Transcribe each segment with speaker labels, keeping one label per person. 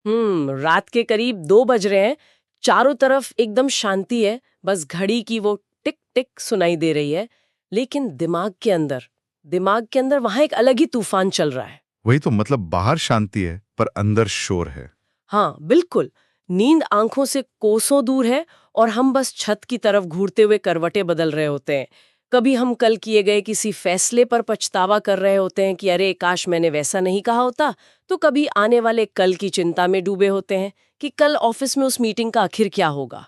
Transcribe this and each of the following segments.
Speaker 1: रात के करीब 2 बज रहे हैं। चारों तरफ एकदम शांति है, बस घड़ी की वो टिक टिक सुनाई दे रही है। लेकिन दिमाग के अंदर वहां एक अलग ही तूफान चल रहा है।
Speaker 2: वही तो मतलब, बाहर शांति है पर अंदर शोर है।
Speaker 1: हाँ बिल्कुल। नींद आंखों से कोसों दूर है और हम बस छत की तरफ घूरते हुए करवटें बदल रहे होते हैं। कभी हम कल किए गए किसी फैसले पर पछतावा कर रहे होते हैं कि अरे काश मैंने वैसा नहीं कहा होता, तो कभी आने वाले कल की चिंता में डूबे होते हैं कि कल ऑफिस में उस मीटिंग का आखिर क्या होगा।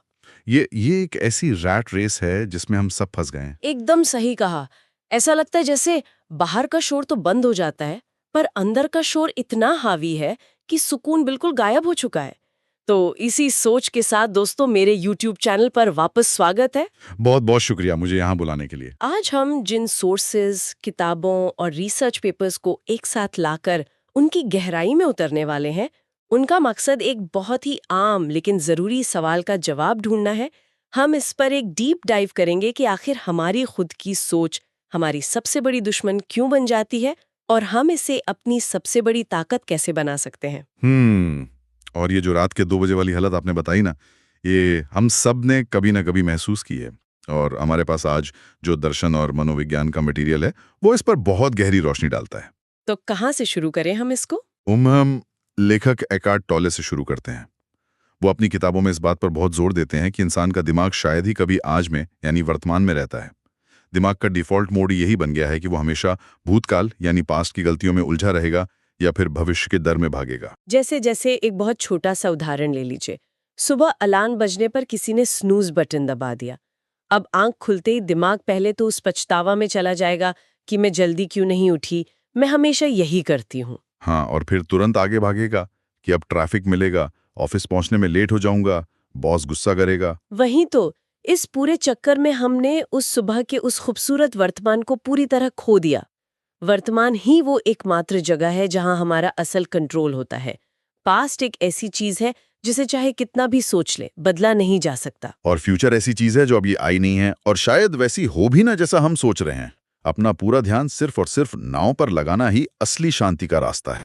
Speaker 2: ये एक ऐसी रैट रेस है जिसमें हम सब फंस गए हैं।
Speaker 1: एकदम सही कहा। ऐसा लगता है जैसे बाहर का शोर तो बंद हो जाता है, पर अंदर का शोर इतना हावी है कि सुकून बिल्कुल गायब हो चुका है। तो इसी सोच के साथ दोस्तों, मेरे YouTube चैनल पर वापस स्वागत है।
Speaker 2: बहुत बहुत शुक्रिया मुझे यहाँ बुलाने के लिए।
Speaker 1: आज हम जिन सोर्सेज, किताबों और रिसर्च पेपर्स को एक साथ लाकर उनकी गहराई में उतरने वाले हैं, उनका मकसद एक बहुत ही आम लेकिन जरूरी सवाल का जवाब ढूंढना है। हम इस पर एक डीप डाइव करेंगे कि आखिर हमारी खुद की सोच हमारी सबसे बड़ी दुश्मन क्यों बन जाती है और हम इसे अपनी सबसे बड़ी ताकत कैसे बना सकते हैं।
Speaker 2: और ये जो रात के 2 बजे वाली हालत आपने बताई ना, ये हम सब ने कभी ना कभी महसूस की है। और हमारे पास आज जो दर्शन और मनोविज्ञान का मटेरियल है वो इस पर बहुत गहरी रोशनी डालता है।
Speaker 1: तो कहाँ से शुरू करें हम इसको?
Speaker 2: हम लेखक एकार्ट टॉले से शुरू करते हैं। वो अपनी किताबों में इस बात पर बहुत जोर देते हैं कि इंसान का दिमाग शायद ही कभी आज में यानी वर्तमान में रहता है। दिमाग का डिफॉल्ट मोड यही बन गया है कि वो हमेशा भूतकाल यानी पास्ट की गलतियों में उलझा रहेगा या फिर भविष्य के डर में भागेगा।
Speaker 1: जैसे जैसे एक बहुत छोटा सा उदाहरण ले लीजिए। सुबह अलार्म बजने पर किसी ने स्नूज बटन दबा दिया। अब आंख खुलते ही दिमाग पहले तो उस पछतावा में चला जाएगा कि मैं जल्दी क्यों नहीं उठी, मैं हमेशा यही करती हूँ।
Speaker 2: हाँ, और फिर तुरंत आगे भागेगा कि अब ट्रैफिक मिलेगा, ऑफिस पहुंचने में लेट हो जाऊंगा, बॉस गुस्सा करेगा।
Speaker 1: वहीं तो इस पूरे चक्कर में हमने उस सुबह के उस खूबसूरत वर्तमान को पूरी तरह खो दिया। वर्तमान ही वो एकमात्र जगह है जहां हमारा असल कंट्रोल होता है। पास्ट एक ऐसी चीज है जिसे चाहे कितना भी सोच ले, बदला नहीं जा सकता।
Speaker 2: और फ्यूचर ऐसी चीज है जो अभी आई नहीं है और शायद वैसी हो भी ना जैसा हम सोच रहे हैं। अपना पूरा ध्यान सिर्फ और सिर्फ नाव पर लगाना ही असली शांति का रास्ता है।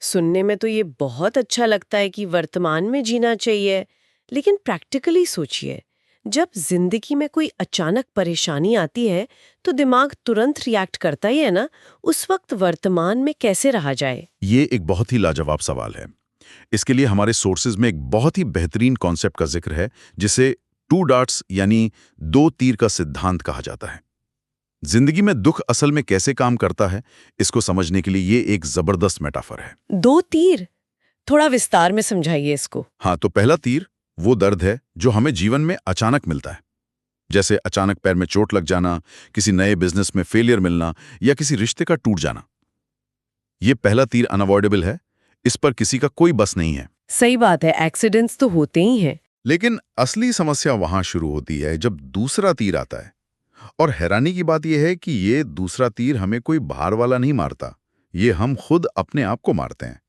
Speaker 1: सुनने में तो ये बहुत अच्छा लगता है कि वर्तमान में जीना चाहिए, लेकिन प्रैक्टिकली सोचिए, जब जिंदगी में कोई अचानक परेशानी आती है तो दिमाग तुरंत रिएक्ट करता ही है ना। उस वक्त वर्तमान में कैसे रहा जाए?
Speaker 2: ये एक बहुत ही लाजवाब सवाल है। इसके लिए हमारे सोर्सेज में एक बहुत ही बेहतरीन कॉन्सेप्ट का जिक्र है जिसे 2 डॉट्स यानी 2 तीर का सिद्धांत कहा जाता है। जिंदगी में दुख असल में कैसे काम करता है, इसको समझने के लिए ये एक जबरदस्त मेटाफर है।
Speaker 1: 2 तीर? थोड़ा विस्तार में समझाइए इसको।
Speaker 2: हाँ, तो पहला तीर वो दर्द है जो हमें जीवन में अचानक मिलता है, जैसे अचानक पैर में चोट लग जाना, किसी नए बिजनेस में फेलियर मिलना या किसी रिश्ते का टूट जाना। ये पहला तीर अनअवॉइडेबल है, इस पर किसी का कोई बस नहीं है।
Speaker 1: सही बात है, एक्सीडेंट्स तो होते ही हैं।
Speaker 2: लेकिन असली समस्या वहां शुरू होती है जब दूसरा तीर आता है। और हैरानी की बात यह है कि ये दूसरा तीर हमें कोई बाहर वाला नहीं मारता, ये हम खुद अपने आप को मारते हैं।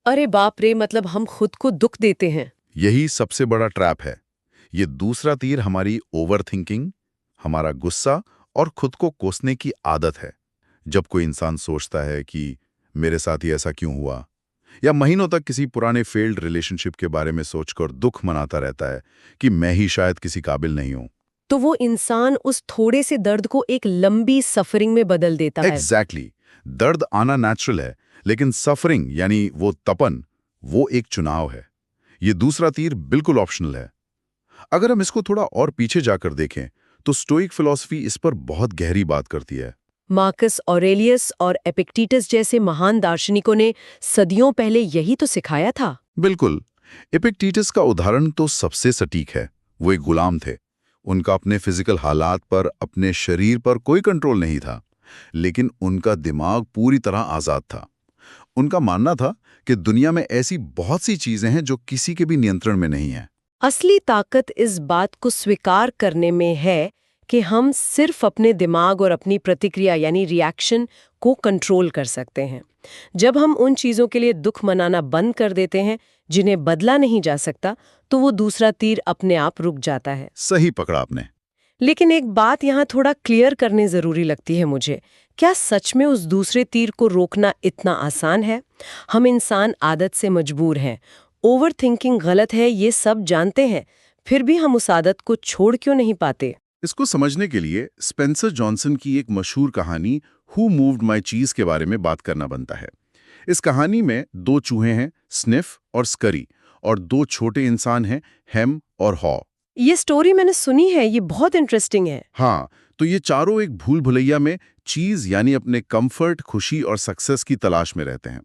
Speaker 1: अरे बाप रे, मतलब हम खुद को दुख देते हैं।
Speaker 2: यही सबसे बड़ा ट्रैप है। ये दूसरा तीर हमारी ओवर थिंकिंग, हमारा गुस्सा और खुद को कोसने की आदत है। जब कोई इंसान सोचता है कि मेरे साथ ही ऐसा क्यों हुआ, या महीनों तक किसी पुराने फेल्ड रिलेशनशिप के बारे में सोचकर दुख मनाता रहता है कि मैं ही शायद किसी काबिल नहीं हूं,
Speaker 1: तो वो इंसान उस थोड़े से दर्द को एक लंबी सफरिंग में बदल देता है।
Speaker 2: एग्जैक्टली। दर्द आना नेचुरल है, लेकिन सफरिंग यानी वो तपन, वो एक चुनाव है। ये दूसरा तीर बिल्कुल ऑप्शनल है। अगर हम इसको थोड़ा और पीछे जाकर देखें तो स्टोइक फिलॉसफी इस पर बहुत गहरी बात करती है।
Speaker 1: मार्कस ऑरेलियस और एपिक्टेटस जैसे महान दार्शनिकों ने सदियों पहले यही तो सिखाया था।
Speaker 2: बिल्कुल। एपिक्टेटस का उदाहरण तो सबसे सटीक है। वो एक गुलाम थे। उनका अपने फिजिकल हालात पर, अपने शरीर पर कोई कंट्रोल नहीं था, लेकिन उनका दिमाग पूरी तरह आजाद था। उनका मानना था कि दुनिया में ऐसी बहुत सी चीजें हैं जो किसी के भी नियंत्रण में नहीं है।
Speaker 1: असली ताकत इस बात को स्वीकार करने में है कि हम सिर्फ अपने दिमाग और अपनी प्रतिक्रिया यानी रिएक्शन को कंट्रोल कर सकते हैं। जब हम उन चीजों के लिए दुख मनाना बंद कर देते हैं जिन्हें बदला नहीं जा सकता, तो वो दूसरा तीर अपने आप रुक जाता है।
Speaker 2: सही पकड़ा आपने।
Speaker 1: लेकिन एक बात यहाँ थोड़ा क्लियर करनी जरूरी लगती है मुझे। क्या सच में उस दूसरे तीर को रोकना इतना आसान है? हम इंसान आदत से मजबूर हैं। ओवर थिंकिंग गलत है ये सब जानते हैं, फिर भी हम उस आदत को छोड़ क्यों नहीं पाते?
Speaker 2: इसको समझने के लिए स्पेंसर जॉनसन की एक मशहूर कहानी हु मूव्ड माई चीज के बारे में बात करना बनता है। इस कहानी में दो चूहे हैं, स्निफ और स्करी, और दो छोटे इंसान हैं, हेम और हॉ।
Speaker 1: ये स्टोरी मैंने सुनी है, ये बहुत इंटरेस्टिंग है।
Speaker 2: हाँ, तो ये चारों एक भूल भुलैया में चीज यानी अपने कंफर्ट, खुशी और सक्सेस की तलाश में रहते हैं।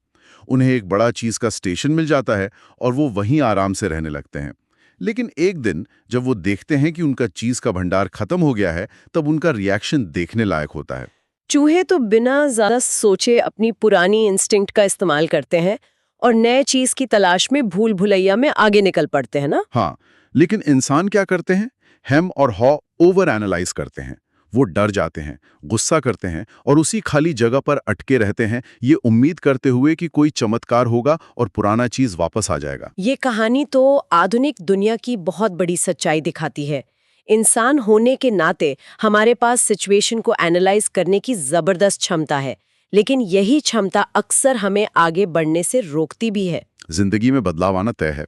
Speaker 2: उन्हें एक बड़ा चीज का स्टेशन मिल जाता है और वो वहीं आराम से रहने लगते हैं। लेकिन एक दिन जब वो देखते हैं कि उनका चीज का भंडार खत्म हो गया है, तब उनका रिएक्शन देखने लायक होता है।
Speaker 1: चूहे तो बिना ज्यादा सोचे अपनी पुरानी इंस्टिंक्ट का इस्तेमाल करते हैं और नए चीज की तलाश में भूल भुलैया में आगे निकल पड़ते हैं ना।
Speaker 2: हाँ, लेकिन इंसान क्या करते हैं? हेम और हॉ ओवर एनालाइज करते हैं। वो डर जाते हैं, गुस्सा करते हैं और उसी खाली जगह पर अटके रहते हैं, ये उम्मीद करते हुए कि कोई चमत्कार होगा और पुराना चीज वापस आ जाएगा।
Speaker 1: ये कहानी तो आधुनिक दुनिया की बहुत बड़ी सच्चाई दिखाती है। इंसान होने के नाते हमारे पास सिचुएशन को एनालाइज करने की जबरदस्त क्षमता है, लेकिन यही क्षमता अक्सर हमें आगे बढ़ने से रोकती भी है।
Speaker 2: जिंदगी में बदलाव आना तय है।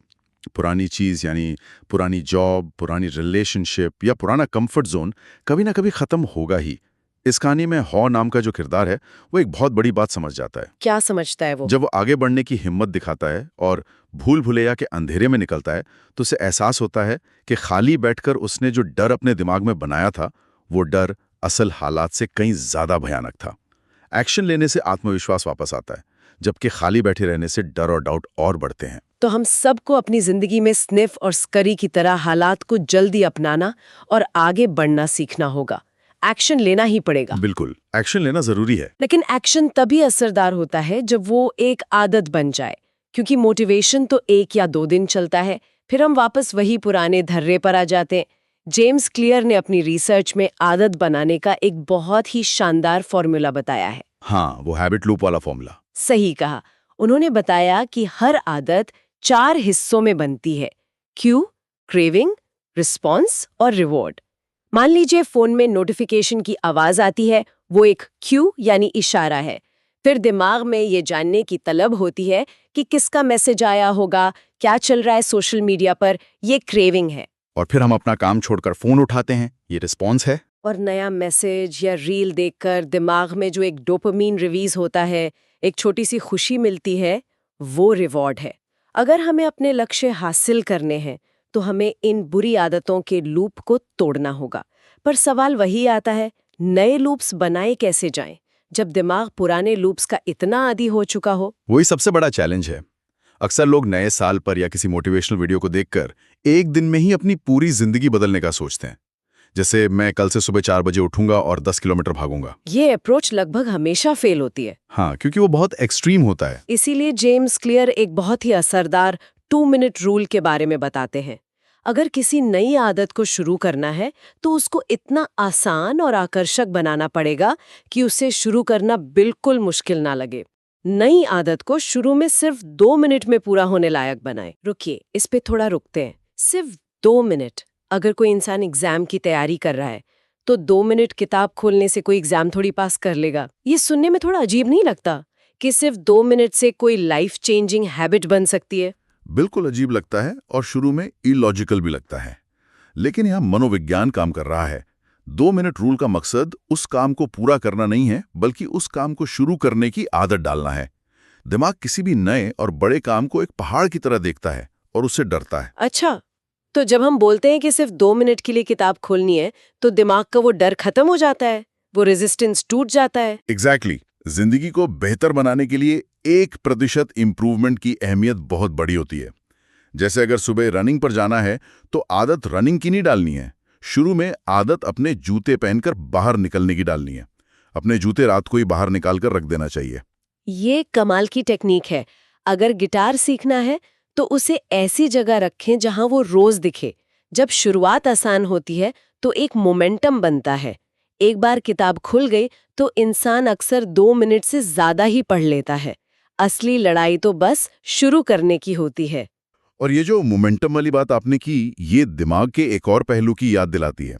Speaker 2: पुरानी चीज यानी पुरानी जॉब, पुरानी रिलेशनशिप या पुराना कंफर्ट जोन कभी ना कभी खत्म होगा ही। इस कहानी में हॉ नाम का जो किरदार है वो एक बहुत बड़ी बात समझ जाता है।
Speaker 1: क्या समझता है वो?
Speaker 2: जब वो आगे बढ़ने की हिम्मत दिखाता है और भूल भुलैया के अंधेरे में निकलता है, तो उसे एहसास होता है कि खाली बैठकर उसने जो डर अपने दिमाग में बनाया था, वो डर असल हालात से कहीं ज्यादा भयानक था। एक्शन लेने से आत्मविश्वास वापस आता है, जबकि खाली बैठे रहने से डर और डाउट और बढ़ते हैं।
Speaker 1: तो हम सबको अपनी जिंदगी में स्निफ और स्करी की तरह हालात को जल्दी अपनाना और आगे बढ़ना सीखना होगा। एक्शन लेना ही पड़ेगा।
Speaker 2: बिल्कुल, एक्शन लेना जरूरी है।
Speaker 1: लेकिन एक्शन तभी असरदार होता है जब वो एक आदत बन जाए, क्योंकि मोटिवेशन तो 1 या 2 दिन चलता है, फिर हम वापस वही पुराने धर्रे पर आ जाते हैं। जेम्स क्लियर ने अपनी रिसर्च में आदत बनाने का एक बहुत ही शानदार फॉर्मूला बताया है।
Speaker 2: हाँ, वो हैबिट लूप वाला फॉर्मूला।
Speaker 1: सही कहा। उन्होंने बताया कि हर आदत 4 हिस्सों में बनती है: क्यू, क्रेविंग, रिस्पॉन्स और रिवॉर्ड। मान लीजिए फोन में नोटिफिकेशन की आवाज आती है, वो एक क्यू यानी इशारा है। फिर दिमाग में ये जानने की तलब होती है कि किसका मैसेज आया होगा, क्या चल रहा है सोशल मीडिया पर, ये क्रेविंग है।
Speaker 2: और फिर हम अपना काम छोड़कर फोन उठाते हैं, ये रिस्पॉन्स है।
Speaker 1: और नया मैसेज या रील देखकर दिमाग में जो एक डोपामीन रिलीज होता है, एक छोटी सी खुशी मिलती है, वो रिवॉर्ड है। अगर हमें अपने लक्ष्य हासिल करने हैं तो हमें इन बुरी आदतों के लूप को तोड़ना होगा। पर सवाल वही आता है, नए लूप्स बनाए कैसे जाएं जब दिमाग पुराने लूप्स का इतना आदी हो चुका हो?
Speaker 2: वही सबसे बड़ा चैलेंज है। अक्सर लोग नए साल पर या किसी मोटिवेशनल वीडियो को देखकर एक दिन में ही अपनी पूरी जिंदगी बदलने का सोचते हैं। जैसे मैं कल से सुबह 4 बजे उठूंगा और 10 किलोमीटर भागूंगा।
Speaker 1: ये अप्रोच लगभग हमेशा फेल होती है।
Speaker 2: हाँ, क्योंकि वो बहुत एक्सट्रीम होता है।
Speaker 1: इसीलिए जेम्स क्लियर एक बहुत ही असरदार 2 मिनट रूल के बारे में बताते हैं। अगर किसी नई आदत को शुरू करना है तो उसको इतना आसान और आकर्षक बनाना पड़ेगा कि उसे शुरू करना बिल्कुल मुश्किल ना लगे। नई आदत को शुरू में सिर्फ 2 मिनट में पूरा होने लायक बनाएं। रुकिए, इस पे थोड़ा रुकते हैं। सिर्फ 2 मिनट। अगर कोई इंसान एग्जाम की तैयारी कर रहा है तो 2 मिनट किताब खोलने से कोई एग्जाम थोड़ी पास कर लेगा। ये सुनने में थोड़ा अजीब नहीं लगता कि सिर्फ 2 मिनट से कोई लाइफ चेंजिंग हैबिट बन सकती है?
Speaker 2: बिल्कुल अजीब लगता है और शुरू में इलॉजिकल भी लगता है, लेकिन यहाँ मनोविज्ञान काम कर रहा है। 2 मिनट रूल का मकसद उस काम को पूरा करना नहीं है, बल्कि उस काम को शुरू करने की आदत डालना है। दिमाग किसी भी नए और बड़े काम को एक पहाड़ की तरह देखता है और उससे डरता है।
Speaker 1: अच्छा, तो जब हम बोलते हैं कि सिर्फ 2 मिनट के लिए किताब खोलनी है, तो दिमाग का वो डर खत्म हो जाता है, वो रेजिस्टेंस टूट जाता है।
Speaker 2: एग्जैक्टली। जिंदगी को बेहतर बनाने के लिए 1% इम्प्रूवमेंट की अहमियत बहुत बड़ी होती है। जैसे अगर सुबह रनिंग पर जाना है तो आदत रनिंग की नहीं डालनी है। शुरू में आदत अपने जूते पहनकर बाहर निकलने की डालनी है। अपने जूते रात को ही बाहर निकालकर रख देना चाहिए।
Speaker 1: ये कमाल की टेक्निक है। अगर गिटार सीखना है तो उसे ऐसी जगह रखें जहां वो रोज दिखे। जब शुरुआत आसान होती है तो एक मोमेंटम बनता है। एक बार किताब खुल गई तो इंसान अक्सर 2 मिनट से ज्यादा ही पढ़ लेता है। असली लड़ाई तो बस शुरू करने की होती है।
Speaker 2: और ये जो मोमेंटम वाली बात आपने की, ये दिमाग के एक और पहलू की याद दिलाती है।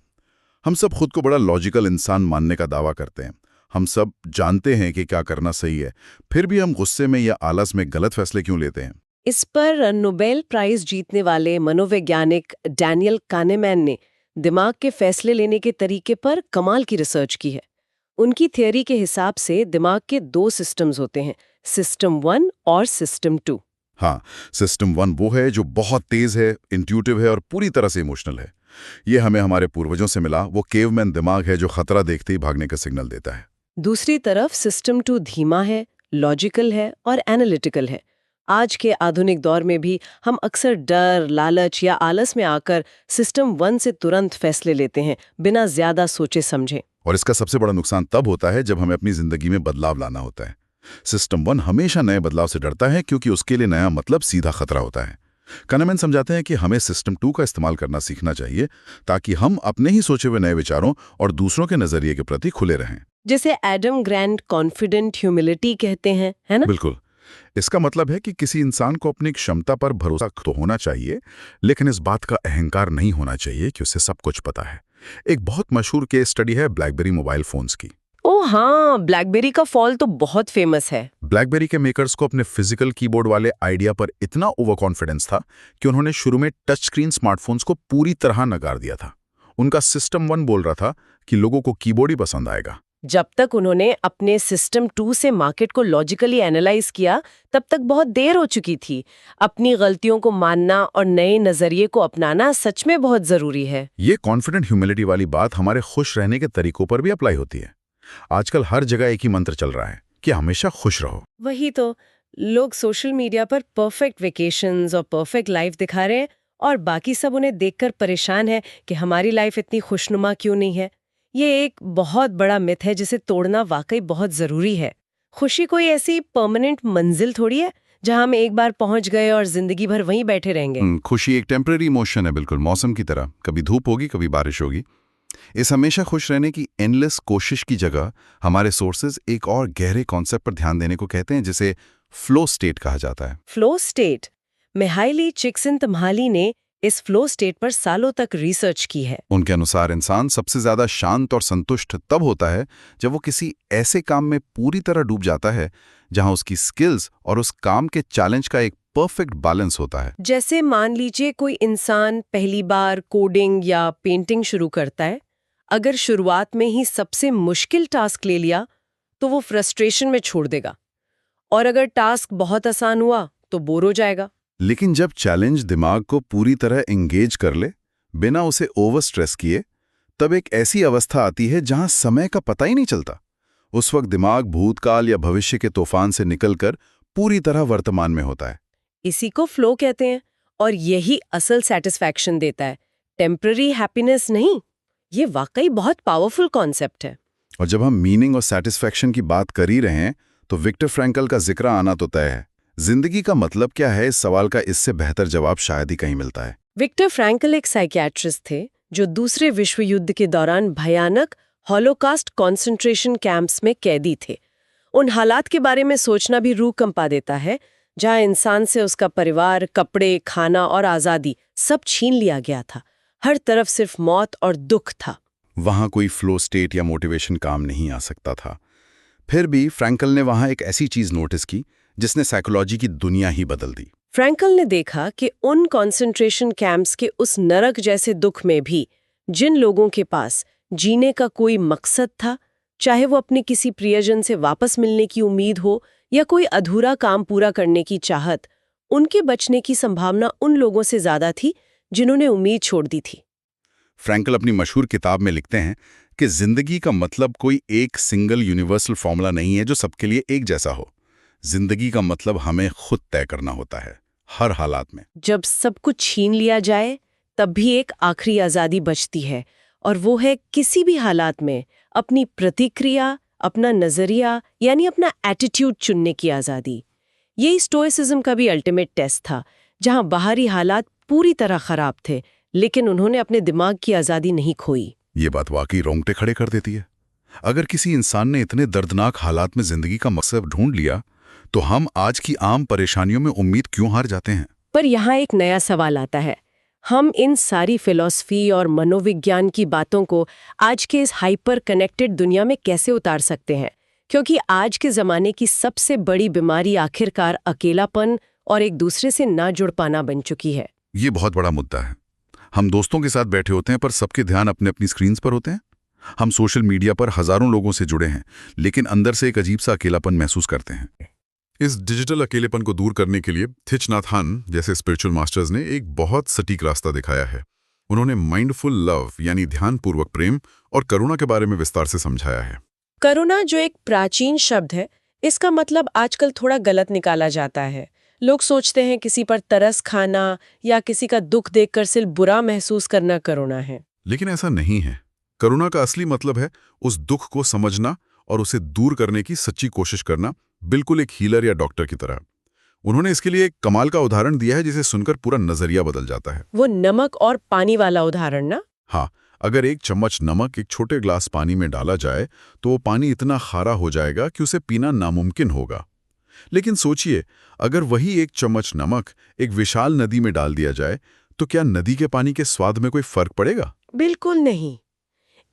Speaker 2: हम सब खुद को बड़ा लॉजिकल इंसान मानने का दावा करते हैं। हम सब जानते हैं कि क्या करना सही है, फिर भी हम गुस्से में या आलस में गलत फैसले क्यों लेते हैं?
Speaker 1: इस पर नोबेल प्राइज जीतने वाले मनोवैज्ञानिक डैनियल कानेमैन ने दिमाग के फैसले लेने के तरीके पर कमाल की रिसर्च की है। उनकी थ्योरी के हिसाब से दिमाग के 2 सिस्टम्स होते हैं, सिस्टम 1 और सिस्टम 2।
Speaker 2: हाँ, सिस्टम 1 वो है जो बहुत तेज है, इंट्यूटिव है और पूरी तरह से इमोशनल है। ये हमें हमारे पूर्वजों से मिला वो केवमैन दिमाग है जो खतरा देखते ही भागने का सिग्नल देता है।
Speaker 1: दूसरी तरफ सिस्टम 2 धीमा है, लॉजिकल है और एनालिटिकल है। आज के आधुनिक दौर में भी हम अक्सर डर, लालच या आलस में आकर सिस्टम 1 से तुरंत फैसले लेते हैं, बिना ज्यादा सोचे समझे।
Speaker 2: और इसका सबसे बड़ा नुकसान तब होता है जब हमें अपनी जिंदगी में बदलाव लाना होता है। सिस्टम 1 हमेशा नए बदलाव से डरता है क्योंकि उसके लिए नया मतलब सीधा खतरा होता है। कानेमैन समझाते हैं कि हमें सिस्टम 2 का इस्तेमाल करना सीखना चाहिए ताकि हम अपने ही सोचे हुए नए विचारों और दूसरों के नजरिए के प्रति खुले रहें।
Speaker 1: जैसे एडम ग्रैंट कॉन्फिडेंट ह्यूमिलिटी कहते हैं, है ना?
Speaker 2: बिल्कुल। इसका मतलब है कि किसी इंसान को अपनी क्षमता पर भरोसा तो होना चाहिए, लेकिन इस बात का अहंकार नहीं होना चाहिए कि उसे सब कुछ पता है। एक बहुत मशहूर केस स्टडी है ब्लैकबेरी मोबाइल फोन्स की।
Speaker 1: ओ हाँ, ब्लैकबेरी का फॉल तो बहुत फेमस है।
Speaker 2: ब्लैकबेरी के मेकर्स को अपने फिजिकल कीबोर्ड वाले आइडिया पर इतना ओवर कॉन्फिडेंस था कि उन्होंने शुरू में टच स्क्रीन स्मार्टफोन्स को पूरी तरह नकार दिया था। उनका सिस्टम 1 बोल रहा था कि लोगों को कीबोर्ड ही पसंद आएगा।
Speaker 1: जब तक उन्होंने अपने सिस्टम 2 से मार्केट को लॉजिकली एनालाइज किया, तब तक बहुत देर हो चुकी थी। अपनी गलतियों को मानना और नए नजरिए को अपनाना सच में बहुत जरूरी है।
Speaker 2: ये कॉन्फिडेंट ह्यूमिलिटी वाली बात हमारे खुश रहने के तरीकों पर भी अप्लाई होती है। आजकल हर जगह एक ही मंत्र चल रहा है कि हमेशा खुश रहो।
Speaker 1: वही तो, लोग सोशल मीडिया पर परफेक्ट वेकेशंस और परफेक्ट लाइफ दिखा रहे हैं और बाकी सब उन्हें देखकर परेशान है कि हमारी लाइफ इतनी खुशनुमा क्यों नहीं है। ये एक बहुत बड़ा मिथ है जिसे तोड़ना वाकई बहुत जरूरी है। खुशी कोई ऐसी परमानेंट मंजिल थोड़ी है जहां हम एक बार पहुंच गए और जिंदगी भर वहीं बैठे रहेंगे।
Speaker 2: खुशी एक टेम्पररी इमोशन है, बिल्कुल मौसम की तरह। कभी धूप होगी, कभी बारिश होगी। इस हमेशा खुश रहने की एंडलेस कोशिश की जगह हमारे सोर्सेज एक और गहरे कॉन्सेप्ट पर ध्यान देने को कहते हैं, जिसे फ्लो स्टेट कहा जाता है।
Speaker 1: Flow state. मिहाइली चिक्सिन-तम्हाली ने इस फ्लो स्टेट पर सालों तक रिसर्च की है।
Speaker 2: उनके अनुसार इंसान सबसे ज्यादा शांत और संतुष्ट तब होता है जब वो किसी ऐसे काम में पूरी तरह डूब जाता है जहां उसकी स्किल्स और उस काम के चैलेंज का एक परफेक्ट बैलेंस होता है।
Speaker 1: जैसे मान लीजिए कोई इंसान पहली बार कोडिंग या पेंटिंग शुरू करता है। अगर शुरुआत में ही सबसे मुश्किल टास्क ले लिया तो वो फ्रस्ट्रेशन में छोड़ देगा, और अगर टास्क बहुत आसान हुआ तो बोर हो जाएगा।
Speaker 2: लेकिन जब चैलेंज दिमाग को पूरी तरह एंगेज कर ले, बिना उसे ओवर स्ट्रेस किए, तब एक ऐसी अवस्था आती है जहां समय का पता ही नहीं चलता। उस वक्त दिमाग भूतकाल या भविष्य के तूफान से निकलकर पूरी तरह वर्तमान में होता है।
Speaker 1: इसी को फ्लो कहते हैं और यही असल सेटिस्फैक्शन देता है, टेम्पररी हैप्पीनेस नहीं। ये वाकई बहुत पावरफुल कॉन्सेप्ट है।
Speaker 2: और जब हम मीनिंग और सेटिस्फैक्शन की बात कर ही रहे हैं तो विक्टर फ्रैंकल का जिक्र आना तो तय है। जिंदगी का मतलब क्या है, इस सवाल का इससे बेहतर जवाब शायद ही कहीं मिलता है।
Speaker 1: विक्टर फ्रैंकल एक साइकियाट्रिस्ट थे जो दूसरे विश्व युद्ध के दौरान भयानक हॉलोकास्ट कॉन्सेंट्रेशन कैंप्स में कैदी थे। उन हालात के बारे में सोचना भी रूह कंपा देता है, जहां इंसान से उसका परिवार, कपड़े, खाना और आज़ादी सब छीन लिया गया था। हर तरफ सिर्फ मौत और दुख था।
Speaker 2: वहां कोई फ्लो स्टेट या मोटिवेशन काम नहीं आ सकता था। फिर भी फ्रैंकल ने वहां एक ऐसी चीज नोटिस की जिसने साइकोलॉजी की दुनिया ही बदल दी।
Speaker 1: फ्रैंकल ने देखा कि उन कॉन्सेंट्रेशन कैंप्स के उस नरक जैसे दुख में भी जिन लोगों के पास जीने का कोई मकसद था, चाहे वो अपने किसी प्रियजन से वापस मिलने की उम्मीद हो या कोई अधूरा काम पूरा करने की चाहत, उनके बचने की संभावना उन लोगों से ज्यादा थी जिन्होंने उम्मीद छोड़ दी थी।
Speaker 2: फ्रैंकल अपनी मशहूर किताब में लिखते हैं कि जिंदगी का मतलब कोई एक सिंगल यूनिवर्सल फॉर्मूला नहीं है जो सबके लिए एक जैसा हो। जिंदगी का मतलब हमें खुद तय करना होता है, हर हालात में।
Speaker 1: जब सब कुछ छीन लिया जाए तब भी एक आखिरी आज़ादी बचती है, और वो है किसी भी हालात में अपनी प्रतिक्रिया, अपना नजरिया यानी अपना एटीट्यूड चुनने की आज़ादी। यही स्टोइसिज्म का भी अल्टीमेट टेस्ट था, जहां बाहरी हालात पूरी तरह खराब थे लेकिन उन्होंने अपने दिमाग की आज़ादी नहीं खोई।
Speaker 2: ये बात वाकई रोंगटे खड़े कर देती है। अगर किसी इंसान ने इतने दर्दनाक हालात में जिंदगी का मकसद ढूंढ लिया तो हम आज की आम परेशानियों में उम्मीद क्यों हार जाते हैं?
Speaker 1: पर यहाँ एक नया सवाल आता है, हम इन सारी फिलॉसफी और मनोविज्ञान की बातों को आज के इस हाइपर कनेक्टेड दुनिया में कैसे उतार सकते हैं? क्योंकि आज के ज़माने की सबसे बड़ी बीमारी आखिरकार अकेलापन, और एक दूसरे से ना जुड़ पाना बन चुकी है।
Speaker 2: ये बहुत बड़ा मुद्दा है। हम दोस्तों के साथ बैठे होते हैं पर सबके ध्यान अपने अपनी स्क्रीन्स पर होते हैं। हम सोशल मीडिया पर हजारों लोगों से जुड़े हैं, लेकिन अंदर से एक अजीब सा अकेलापन महसूस करते हैं। इस डिजिटल अकेलेपन को दूर करने के लिए थिच नाथ हन जैसे स्पिरिचुअल मास्टर्स ने एक बहुत सटीक रास्ता दिखाया है। उन्होंने माइंडफुल लव यानी ध्यानपूर्वक प्रेम और करुणा के बारे में विस्तार से समझाया है।
Speaker 1: करुणा जो एक प्राचीन शब्द है, इसका मतलब आजकल थोड़ा गलत निकाला जाता है। लोग सोचते हैं किसी पर तरस खाना या किसी का दुख देखकर सिर्फ बुरा महसूस करना करुणा है।
Speaker 2: लेकिन ऐसा नहीं है। करुणा का असली मतलब है उस दुख को समझना और उसे दूर करने की सच्ची कोशिश करना, बिल्कुल एक हीलर या डॉक्टर की तरह। उन्होंने इसके लिए एक कमाल का उदाहरण दिया है जिसे सुनकर पूरा नजरिया बदल जाता है।
Speaker 1: वो नमक और पानी वाला उदाहरण ना?
Speaker 2: हाँ, अगर एक चम्मच नमक एक छोटे ग्लास पानी में डाला जाए तो वो पानी इतना खारा हो जाएगा कि उसे पीना नामुमकिन होगा। लेकिन सोचिए, अगर वही एक चम्मच नमक एक विशाल नदी में डाल दिया जाए तो क्या नदी के पानी के स्वाद में कोई फर्क पड़ेगा?
Speaker 1: बिल्कुल नहीं।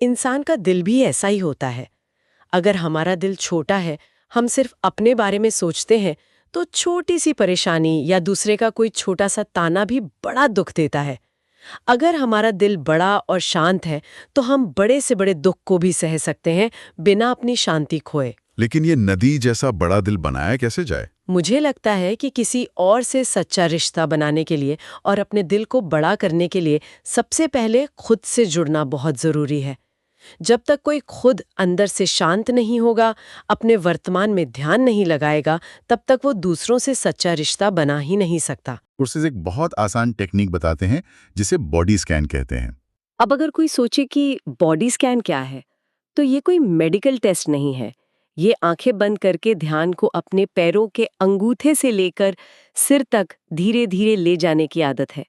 Speaker 1: इंसान का दिल भी ऐसा ही होता है। अगर हमारा दिल छोटा है, हम सिर्फ अपने बारे में सोचते हैं, तो छोटी सी परेशानी या दूसरे का कोई छोटा सा ताना भी बड़ा दुख देता है। अगर हमारा दिल बड़ा और शांत है, तो हम बड़े से बड़े दुख को भी सह सकते हैं बिना अपनी शांति खोए।
Speaker 2: लेकिन ये नदी जैसा बड़ा दिल बनाया कैसे जाए?
Speaker 1: मुझे लगता है कि किसी और से सच्चा रिश्ता बनाने के लिए और अपने दिल को बड़ा करने के लिए सबसे पहले खुद से जुड़ना बहुत जरूरी है। जब तक कोई खुद अंदर से शांत नहीं होगा, अपने वर्तमान में ध्यान नहीं लगाएगा, तब तक वो दूसरों से सच्चा रिश्ता बना ही नहीं सकता।
Speaker 2: कोर्सेज एक बहुत आसान टेक्निक बताते हैं जिसे बॉडी स्कैन कहते हैं।
Speaker 1: अब अगर कोई सोचे कि बॉडी स्कैन क्या है, तो ये कोई मेडिकल टेस्ट नहीं है। ये आंखें बंद करके ध्यान को अपने पैरों के अंगूठे से लेकर सिर तक धीरे धीरे ले जाने की आदत है।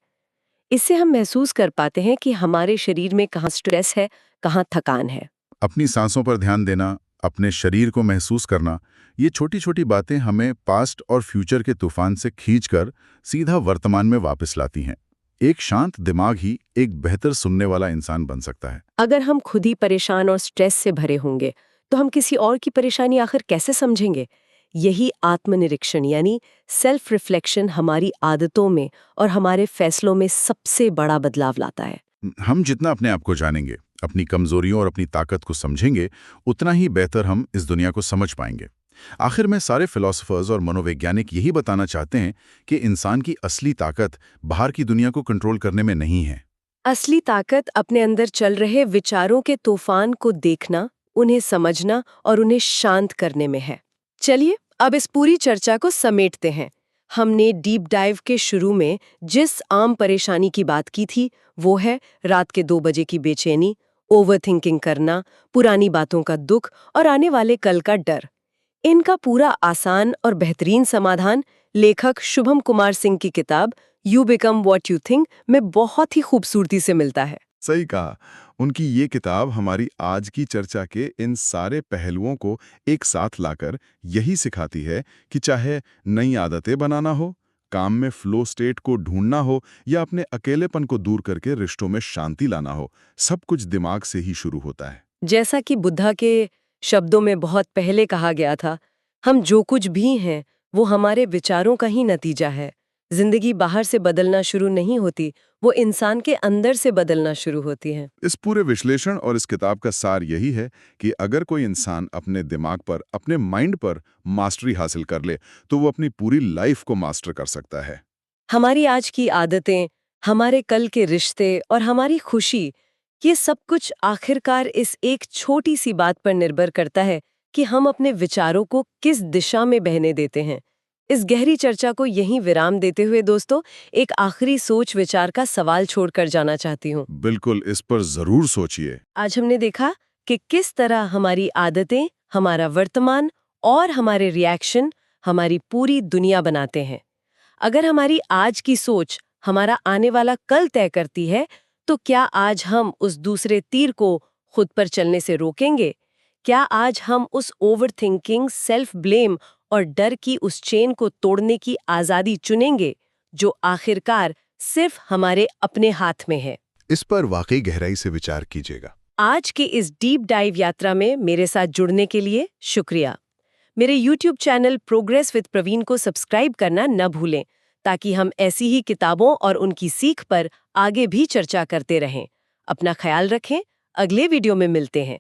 Speaker 1: इससे हम महसूस कर पाते हैं कि हमारे शरीर में कहाँ स्ट्रेस है, कहाँ थकान है।
Speaker 2: अपनी सांसों पर ध्यान देना, अपने शरीर को महसूस करना, ये छोटी छोटी बातें हमें पास्ट और फ्यूचर के तूफान से खींचकर सीधा वर्तमान में वापस लाती हैं। एक शांत दिमाग ही एक बेहतर सुनने वाला इंसान बन सकता है।
Speaker 1: अगर हम खुद ही परेशान और स्ट्रेस से भरे होंगे, तो हम किसी और की परेशानी आखिर कैसे समझेंगे? यही आत्मनिरीक्षण यानी सेल्फ रिफ्लेक्शन हमारी आदतों में और हमारे फैसलों में सबसे बड़ा बदलाव लाता है।
Speaker 2: हम जितना अपने आप को जानेंगे, अपनी कमजोरियों और अपनी ताकत को समझेंगे, उतना ही बेहतर हम इस दुनिया को समझ पाएंगे। आखिर में सारे फिलोसोफर्स और मनोवैज्ञानिक यही बताना चाहते हैं कि इंसान की असली ताकत बाहर की दुनिया को कंट्रोल करने में नहीं है।
Speaker 1: असली ताकत अपने अंदर चल रहे विचारों के तूफान को देखना, उन्हें समझना और उन्हें शांत करने में है। चलिए अब इस पूरी चर्चा को समेटते हैं। हमने डीप डाइव के शुरू में जिस आम परेशानी की बात की थी, वो है रात के 2 बजे की बेचैनी, ओवरथिंकिंग करना, पुरानी बातों का दुख और आने वाले कल का डर। इनका पूरा आसान और बेहतरीन समाधान लेखक शुभम कुमार सिंह की किताब you become what you think में बहुत ही खूबसूरती से मिलता है।
Speaker 3: सही कहा। उनकी ये किताब हमारी आज की चर्चा के इन सारे पहलुओं को एक साथ लाकर यही सिखाती है कि चाहे नई आदतें बनाना हो, काम में फ्लो स्टेट को ढूंढना हो या अपने अकेलेपन को दूर करके रिश्तों में शांति लाना हो, सब कुछ दिमाग से ही शुरू होता है।
Speaker 1: जैसा कि बुद्धा के शब्दों में बहुत पहले कहा गया था, हम जो कुछ भी हैं वो हमारे विचारों का ही नतीजा है। जिंदगी बाहर से बदलना शुरू नहीं होती, वो इंसान के अंदर से बदलना शुरू होती है।
Speaker 3: इस पूरे विश्लेषण और इस किताब का सार यही है कि अगर कोई इंसान अपने दिमाग पर, अपने माइंड पर मास्टरी हासिल कर ले, तो वो अपनी पूरी लाइफ को मास्टर कर सकता है।
Speaker 1: हमारी आज की आदतें, हमारे कल के रिश्ते और हमारी खुशी, ये सब कुछ आखिरकार इस एक छोटी सी बात पर निर्भर करता है कि हम अपने विचारों को किस दिशा में बहने देते हैं। इस गहरी चर्चा को यहीं विराम देते हुए दोस्तों, एक आखिरी सोच विचार का सवाल छोड़कर जाना चाहती हूँ।
Speaker 3: बिल्कुल, इस पर जरूर सोचिए।
Speaker 1: आज हमने देखा कि किस तरह हमारी आदतें, हमारा वर्तमान और हमारे रिएक्शन हमारी पूरी दुनिया बनाते हैं। अगर हमारी आज की सोच हमारा आने वाला कल तय करती है, तो क्या आज हम उस दूसरे तीर को खुद पर चलने से रोकेंगे? क्या आज हम उस ओवरथिंकिंग, सेल्फ ब्लेम और डर की उस चेन को तोड़ने की आजादी चुनेंगे, जो आखिरकार सिर्फ हमारे अपने हाथ में है?
Speaker 2: इस पर वाकई गहराई से विचार कीजिएगा।
Speaker 1: आज के इस डीप डाइव यात्रा में मेरे साथ जुड़ने के लिए शुक्रिया। मेरे YouTube channel progress with Praveen को सब्सक्राइब करना न भूलें, ताकि हम ऐसी ही किताबों और उनकी सीख पर आगे भी चर्चा करते रहें। अपना ख्याल रखें, अगले वीडियो में मिलते हैं।